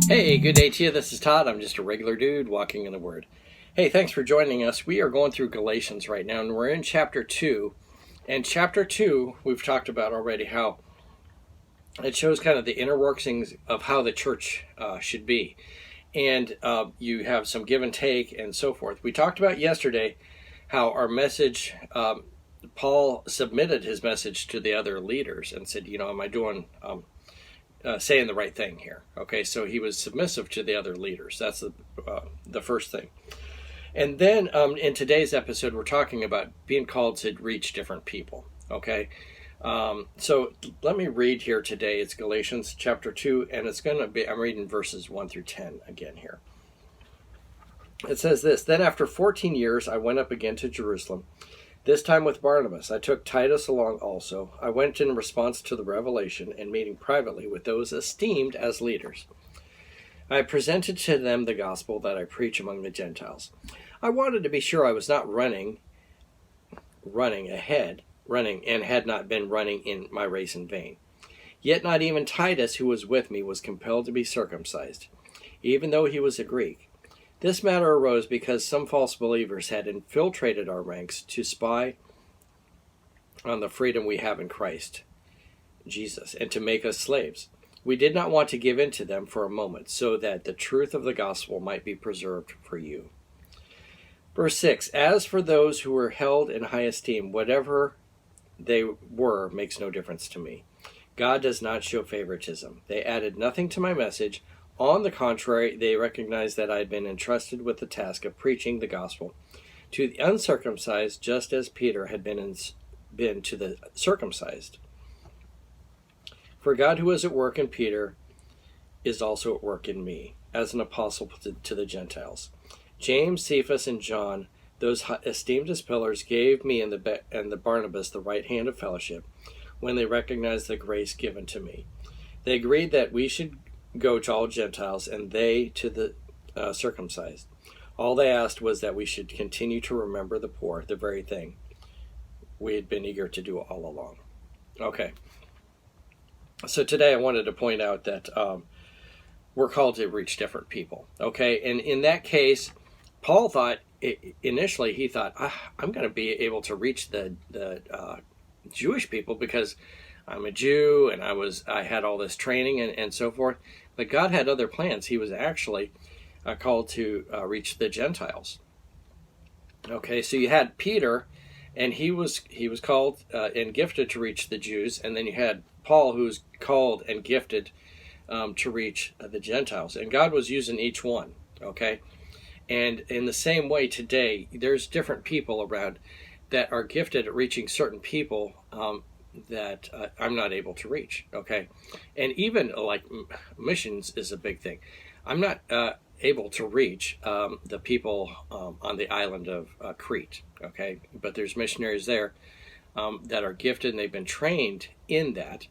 Hey, good day to you. This is Todd. I'm just a regular dude walking in the Word. Hey, thanks for joining us. We are going through Galatians right now, and we're in chapter 2. And chapter 2, we've talked about already how it shows kind of the inner workings of how the church should be. And you have some give and take and so forth. We talked about yesterday how our message, Paul submitted his message to the other leaders and said, am I doing... saying the right thing here. Okay, so he was submissive to the other leaders. That's the first thing. And then in today's episode, we're talking about being called to reach different people. Okay, so let me read here today. It's Galatians chapter 2, and it's going to be, I'm reading verses 1 through 10 again here. It says this: Then after 14 years, I went up again to Jerusalem, this time with Barnabas. I took Titus along also. I went in response to the revelation and meeting privately with those esteemed as leaders. I presented to them the gospel that I preach among the Gentiles. I wanted to be sure I was not running and had not been running in my race in vain. Yet not even Titus, who was with me, was compelled to be circumcised, even though he was a Greek. This matter arose because some false believers had infiltrated our ranks to spy on the freedom we have in Christ Jesus and to make us slaves. We did not want to give in to them for a moment, so that the truth of the gospel might be preserved for you. Verse 6, As for those who were held in high esteem, whatever they were makes no difference to me. God does not show favoritism. They added nothing to my message. On the contrary, they recognized that I had been entrusted with the task of preaching the gospel to the uncircumcised, just as Peter had been to the circumcised. For God, who is at work in Peter, is also at work in me, as an apostle to the Gentiles. James, Cephas, and John, those esteemed as pillars, gave me and the Barnabas the right hand of fellowship when they recognized the grace given to me. They agreed that we should go to all Gentiles, and they to the circumcised. All they asked was that we should continue to remember the poor, the very thing we had been eager to do all along. Okay. So today I wanted to point out that we're called to reach different people. Okay. And in that case, Paul thought, initially he thought, I'm going to be able to reach the Jewish people because I'm a Jew and I had all this training and so forth. But God had other plans. He was actually called to reach the Gentiles. Okay, so you had Peter, and he was called and gifted to reach the Jews, and then you had Paul, who was called and gifted to reach the Gentiles. And God was using each one. Okay, and in the same way today, there's different people around that are gifted at reaching certain people that I'm not able to reach, okay? And even like missions is a big thing. I'm not able to reach the people on the island of Crete, okay? But there's missionaries there that are gifted, and they've been trained in that,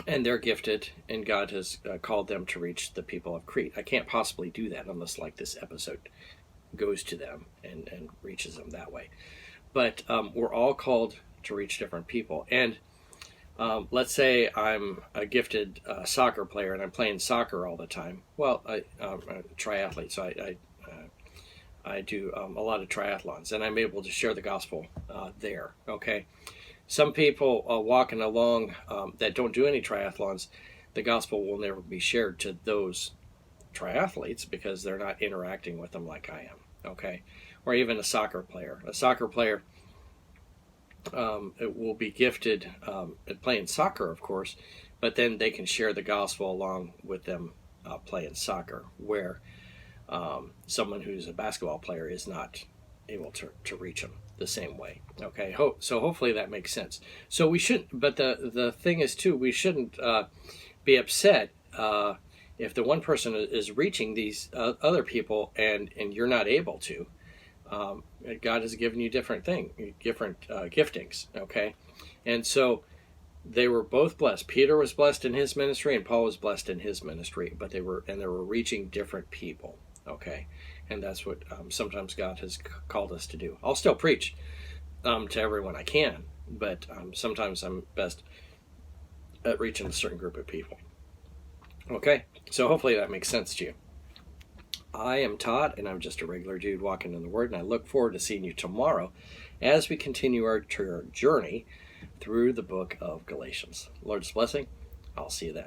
and they're gifted, and God has called them to reach the people of Crete. I can't possibly do that unless like this episode goes to them and reaches them that way. But we're all called to reach different people. And let's say I'm a gifted soccer player and I'm playing soccer all the time. Well, I'm a triathlete, so I do a lot of triathlons, and I'm able to share the gospel there. Okay, some people walking along that don't do any triathlons, the gospel will never be shared to those triathletes because they're not interacting with them like I am. Okay, or even a soccer player. A soccer player it will be gifted at playing soccer, of course, but then they can share the gospel along with them playing soccer, where someone who's a basketball player is not able to reach them the same way. Okay, so hopefully that makes sense. So we shouldn't, but the thing is too, we shouldn't be upset if the one person is reaching these other people and you're not able to. God has given you different giftings, okay? And so they were both blessed. Peter was blessed in his ministry, and Paul was blessed in his ministry, but they were reaching different people, okay? And that's what sometimes God has called us to do. I'll still preach to everyone I can, but sometimes I'm best at reaching a certain group of people. Okay, so hopefully that makes sense to you. I am Todd, and I'm just a regular dude walking in the Word, and I look forward to seeing you tomorrow as we continue our journey through the book of Galatians. Lord's blessing. I'll see you then.